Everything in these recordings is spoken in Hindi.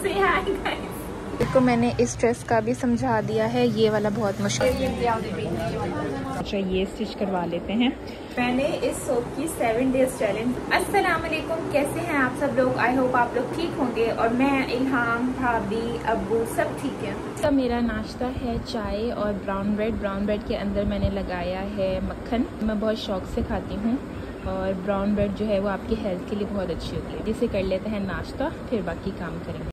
Say hi guys. इसको मैंने इस ड्रेस का भी समझा दिया है, ये वाला बहुत मुश्किल है। अच्छा ये स्टिच करवा लेते हैं। मैंने इस सोप की 7 डेज चैलेंज। अस्सलाम वालेकुम, कैसे हैं आप सब लोग? आई होप आप लोग ठीक होंगे और मैं, इल्हाम, भाभी, अब्बू सब ठीक है। तो मेरा नाश्ता है चाय और ब्राउन ब्रेड। ब्राउन ब्रेड के अंदर मैंने लगाया है मक्खन। मैं बहुत शौक से खाती हूँ और ब्राउन ब्रेड जो है वो आपकी हेल्थ के लिए बहुत अच्छी होती है। जिसे कर लेते हैं नाश्ता, फिर बाकी काम करेंगे।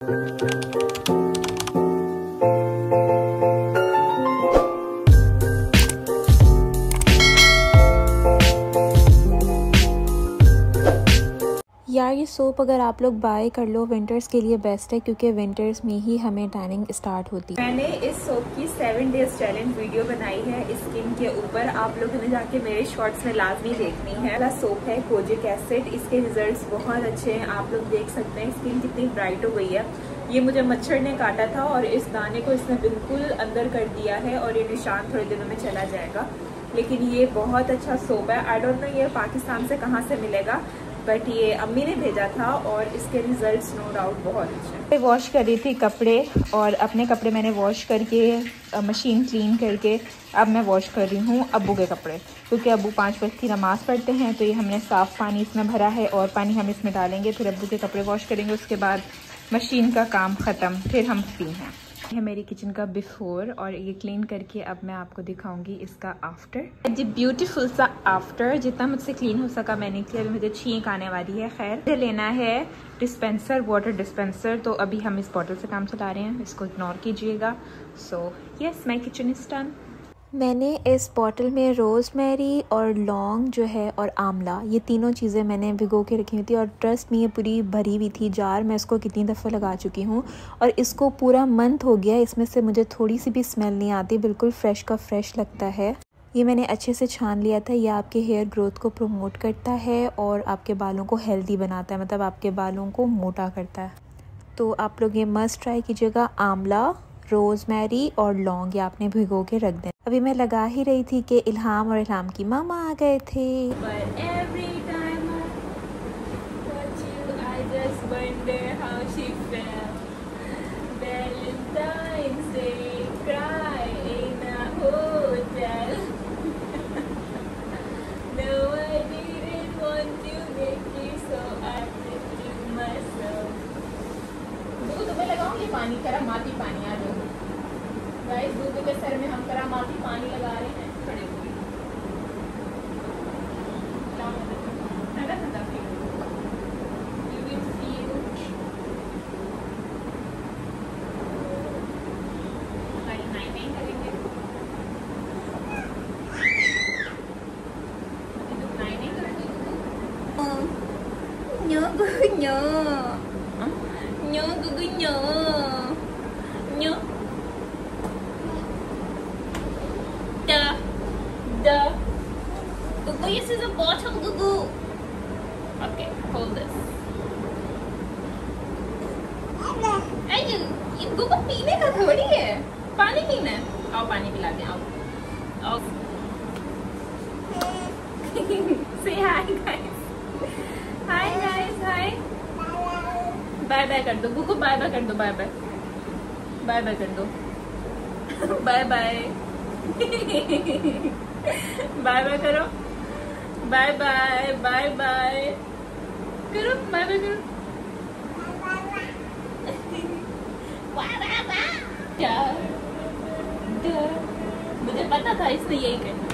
यार ये सोप अगर आप लोग बाय कर लो विंटर्स के लिए बेस्ट है, क्योंकि विंटर्स में ही हमें टैनिंग स्टार्ट होती है। मैंने इस सोप की 7 डेज चैलेंज वीडियो बनाई है स्किन के ऊपर, आप लोगों ने जाके मेरे शॉर्ट्स में लाजमी देखनी है। सोप है कोजिक एसिड, इसके रिजल्ट्स बहुत अच्छे हैं, आप लोग देख सकते हैं स्किन कितनी ब्राइट हो गई है। ये मुझे मच्छर ने काटा था और इस दाने को इसने बिल्कुल अंदर कर दिया है और ये निशान थोड़े दिनों में चला जाएगा। लेकिन ये बहुत अच्छा सोप है। आई डोंट नो ये पाकिस्तान से कहाँ से मिलेगा, बट ये अम्मी ने भेजा था और इसके रिजल्ट्स नो डाउट बहुत अच्छे। वॉश कर रही थी कपड़े और अपने कपड़े मैंने वॉश करके मशीन क्लीन करके अब मैं वॉश कर रही हूँ अब्बू के कपड़े, क्योंकि अब्बू 5 वक्त की नमाज़ पढ़ते हैं। तो ये हमने साफ़ पानी इसमें भरा है और पानी हम इसमें डालेंगे, फिर अब्बू के कपड़े वॉश करेंगे, उसके बाद मशीन का काम ख़त्म, फिर हम फ्री हैं। है मेरी किचन का बिफोर और ये क्लीन करके अब मैं आपको दिखाऊंगी इसका आफ्टर। जी ब्यूटीफुल सा आफ्टर, जितना मुझसे क्लीन हो सका मैंने किया। अभी मुझे छींक आने वाली है। खैर मुझे लेना है डिस्पेंसर, वाटर डिस्पेंसर, तो अभी हम इस बॉटल से काम चला रहे हैं, इसको इग्नोर कीजिएगा। So yes, my kitchen is done. मैंने इस बॉटल में रोज़मेरी और लौंग जो है और आंवला, ये तीनों चीज़ें मैंने भिगो के रखी हुई थी और ट्रस्ट में ये पूरी भरी हुई थी जार। मैं इसको कितनी दफ़ा लगा चुकी हूँ और इसको पूरा मंथ हो गया, इसमें से मुझे थोड़ी सी भी स्मेल नहीं आती, बिल्कुल फ्रेश का फ्रेश लगता है। ये मैंने अच्छे से छान लिया था। ये आपके हेयर ग्रोथ को प्रमोट करता है और आपके बालों को हेल्दी बनाता है, मतलब आपके बालों को मोटा करता है। तो आप लोग ये मस्ट ट्राई कीजिएगा। आंवला, रोज़मेरी और लौंग ये आपने भिगो के रख दें। अभी मैं लगा ही रही थी कि इल्हाम और इल्हाम की मामा आ गए थे। पानी करामाती पानी आ जाओ गाइस, दूध के सर में हम करामाती पानी लगा रहे हैं खड़े हुए। ठंडा ठंडा फील, यू विल फील नहीं करेंगे, नहीं करेंगे। न्यो न्यो न्यो गुगु न्यो न्यो the gugu, this is a bottle gugu. Okay, hold this. Hey, ये गुगु पीने का थोड़ी है, पानी पीना है। आओ पानी पिलाते हैं, आओ आओ। Say hi guys. Hi guys, hi. Bye bye कर दो गुगु, बाय बाय कर दो, बाय बाय बाय बाय कर दो, बाय बाय बाय बाय करो, बाय बाय बाय बाय करो, बाय बाय करो। मुझे पता था इसने यही करना।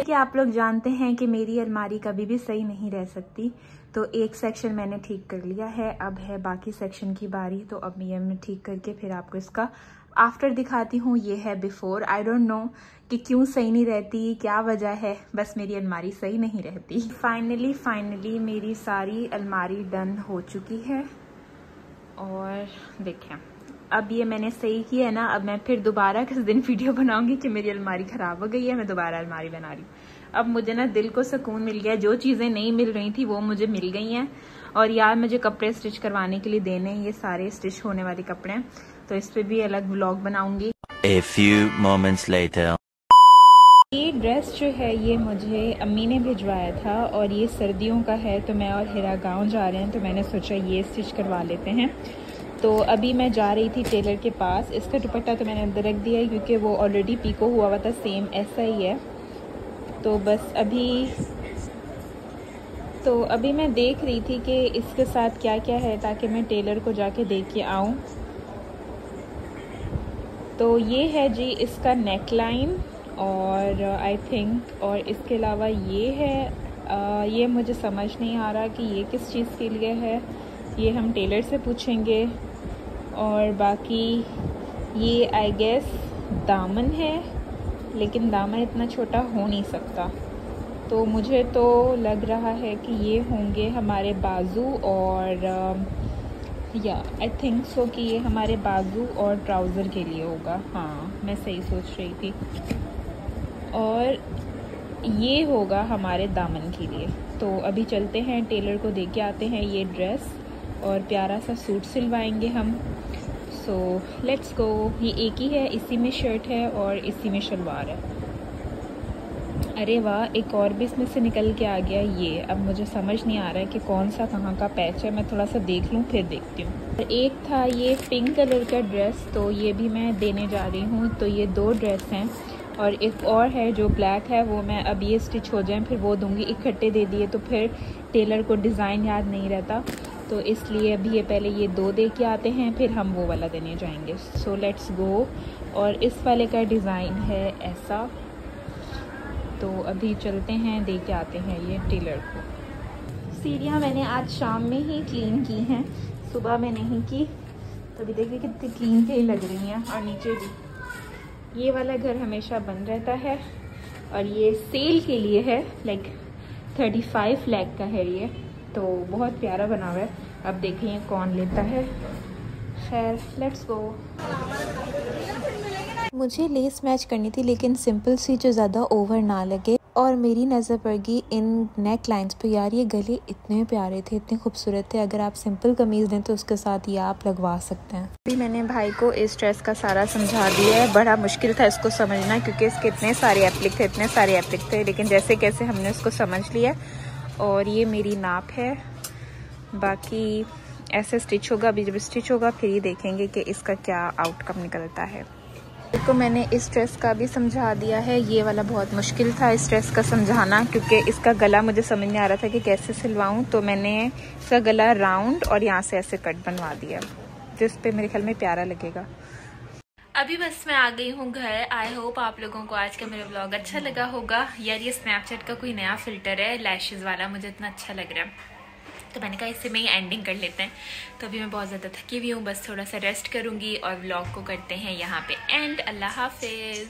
कि आप लोग जानते हैं कि मेरी अलमारी कभी भी सही नहीं रह सकती, तो एक सेक्शन मैंने ठीक कर लिया है, अब है बाकी सेक्शन की बारी। तो अब ये मैं ठीक करके फिर आपको इसका आफ्टर दिखाती हूँ। ये है बिफोर। आई डोंट नो कि क्यों सही नहीं रहती, क्या वजह है, बस मेरी अलमारी सही नहीं रहती। फाइनली मेरी सारी अलमारी डन हो चुकी है और देखें अब ये मैंने सही किया है ना। अब मैं फिर दोबारा किस दिन वीडियो बनाऊंगी कि मेरी अलमारी खराब हो गई है, मैं दोबारा अलमारी बना रही हूँ। अब मुझे ना दिल को सुकून मिल गया, जो चीजें नहीं मिल रही थी वो मुझे मिल गई हैं। और यार मुझे कपड़े स्टिच करवाने के लिए देने, ये सारे स्टिच होने वाले कपड़े हैं, तो इस पे भी अलग व्लॉग बनाऊंगी। A few moments later. ये ड्रेस जो है ये मुझे अम्मी ने भिजवाया था और ये सर्दियों का है, तो मैं और हिरा गाँव जा रहे हैं तो मैंने सोचा ये स्टिच करवा लेते हैं। तो अभी मैं जा रही थी टेलर के पास। इसका दुपट्टा तो मैंने अंदर रख दिया है क्योंकि वो ऑलरेडी पीको हुआ हुआ था, सेम ऐसा ही है। तो बस अभी मैं देख रही थी कि इसके साथ क्या क्या है ताकि मैं टेलर को जाके देख के आऊँ। तो ये है जी इसका नेक लाइन और आई थिंक, और इसके अलावा ये है ये मुझे समझ नहीं आ रहा कि ये किस चीज़ के लिए है, ये हम टेलर से पूछेंगे। और बाकी ये आई गेस दामन है, लेकिन दामन इतना छोटा हो नहीं सकता। तो मुझे तो लग रहा है कि ये होंगे हमारे बाजू और या आई थिंक सो कि ये हमारे बाजू और ट्राउज़र के लिए होगा। हाँ, मैं सही सोच रही थी। और ये होगा हमारे दामन के लिए। तो अभी चलते हैं, टेलर को दे के आते हैं ये ड्रेस और प्यारा सा सूट सिलवाएंगे हम। So let's go. ये एक ही है, इसी में शर्ट है और इसी में शलवार है। अरे वाह, एक और भी इसमें से निकल के आ गया ये। अब मुझे समझ नहीं आ रहा है कि कौन सा कहाँ का पैच है, मैं थोड़ा सा देख लूँ फिर देखती हूँ। एक था ये पिंक कलर का ड्रेस, तो ये भी मैं देने जा रही हूँ। तो ये 2 ड्रेस हैं और एक और है जो ब्लैक है, वो मैं अब ये स्टिच हो जाए फिर वो दूँगी। इकट्ठे दे दिए तो फिर टेलर को डिज़ाइन याद नहीं रहता, तो इसलिए अभी ये पहले ये 2 दे के आते हैं फिर हम वो वाला देने जाएंगे। So let's go. और इस वाले का डिज़ाइन है ऐसा। तो अभी चलते हैं, दे के आते हैं ये टेलर को। सीढ़ियाँ मैंने आज शाम में ही क्लीन की हैं, सुबह में नहीं की। तो अभी देखिए कितनी क्लीन से ही लग रही हैं। और नीचे भी ये वाला घर हमेशा बंद रहता है और ये सेल के लिए है, लाइक 35 लाख का है ये। तो बहुत प्यारा बना हुआ है। अब देखिए कौन लेता है। खैर लेट्स गो। मुझे लेस मैच करनी थी लेकिन सिंपल सी जो ज़्यादा ओवर ना लगे। और मेरी नज़र पड़ गई इन नेक लाइंस पे। यार ये गले इतने प्यारे थे, इतने खूबसूरत थे। अगर आप सिंपल कमीज़ दें तो उसके साथ ये आप लगवा सकते हैं। अभी मैंने भाई को इस ड्रेस का सारा समझा दिया है। बड़ा मुश्किल था इसको समझना क्योंकि इसके इतने सारे एप्लिक थे, लेकिन जैसे कैसे हमने उसको समझ लिया। और ये मेरी नाप है, बाकी ऐसे स्टिच होगा। अभी जब स्टिच होगा फिर ही देखेंगे कि इसका क्या आउटकम निकलता है। तो मैंने इस ड्रेस का भी समझा दिया है। ये वाला बहुत मुश्किल था इस ड्रेस का समझाना क्योंकि इसका गला मुझे समझ नहीं आ रहा था कि कैसे सिलवाऊं। तो मैंने इसका गला राउंड और यहाँ से ऐसे कट बनवा दिया, जिस पे मेरे ख्याल में प्यारा लगेगा। अभी बस मैं आ गई हूँ घर। आई होप आप लोगों को आज का मेरा व्लॉग अच्छा लगा होगा। यार ये स्नैपचैट का कोई नया फिल्टर है लैशेज़ वाला, मुझे इतना अच्छा लग रहा है तो मैंने कहा इससे में ही एंडिंग कर लेते हैं। तो अभी मैं बहुत ज़्यादा थकी हुई हूँ, बस थोड़ा सा रेस्ट करूँगी और व्लॉग को करते हैं यहाँ पे एंड। अल्लाह हाफिज़।